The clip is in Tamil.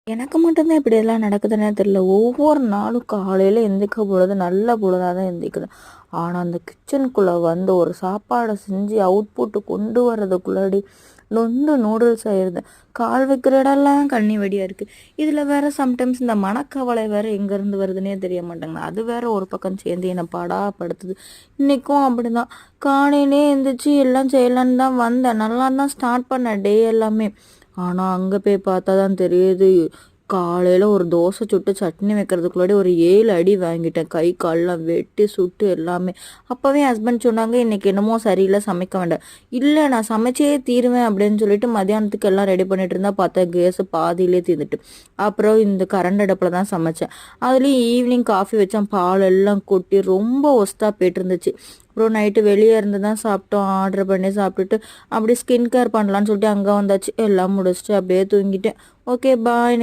எனக்கு மட்டும் தான் இப்படியெல்லாம் நடக்குதுன்னே தெரியல. ஒவ்வொரு நாளும் காலையில எந்திரிக்க பொழுது நல்ல பொழுதா தான் எந்திரிக்குது. ஆனா, அந்த கிச்சனுக்குள்ள வந்து ஒரு சாப்பாட செஞ்சு அவுட்புட் கொண்டு வரதுக்குள்ளாடி நொந்து நூடுல்ஸ் ஆயிருது. கால் வைக்கிற இடம்லாம் கண்ணி வெடியா இருக்கு. இதுல வேற சம்டைம்ஸ் இந்த மனக்கவலை வேற எங்கேருந்து வருதுன்னே தெரிய மாட்டேங்குது. அது வேற ஒரு பக்கம் சேர்ந்து என்னை படுத்துது. இன்னைக்கும் அப்படிதான். காலையிலே எந்திரிச்சு எல்லாம் செய்யலான்னு தான் வந்தேன். நல்லா தான் ஸ்டார்ட் பண்ணேன் டே எல்லாமே. ஆனா, அங்க போய் பார்த்தா தான் தெரியுது, காலையில ஒரு தோசை சுட்டு சட்னி வைக்கிறதுக்குள்ளாடி ஒரு 7 அடி வாங்கிட்டேன். கை கால்லாம் வெட்டி சுட்டு எல்லாமே. அப்பவே ஹஸ்பண்ட் சொன்னாங்க, இன்னைக்கு என்னமோ சரியில்லை, சமைக்க வேண்டாம். இல்லை, நான் சமைச்சே தீருவேன் அப்படின்னு சொல்லிட்டு மதியானத்துக்கு எல்லாம் ரெடி பண்ணிட்டு இருந்தா பார்த்தா கேஸ் பாதியிலே தீர்ந்துட்டு. அப்புறம் இந்த கரண்ட் அடுப்பில் தான் சமைச்சேன். அதுலேயும் ஈவினிங் காஃபி வச்சேன். பால் எல்லாம் கொட்டி ரொம்ப ஒஸ்ட்டாக போயிட்டு இருந்துச்சு. அப்புறம் நைட்டு வெளியே இருந்து தான் சாப்பிட்டோம். ஆர்டர் பண்ணி சாப்பிட்டுட்டு அப்படியே ஸ்கின் கேர் பண்ணலான்னு சொல்லிட்டு அங்கே வந்தாச்சு. எல்லாம் முடிச்சுட்டு அப்படியே தூங்கிட்டேன். ஓகே, பாய்.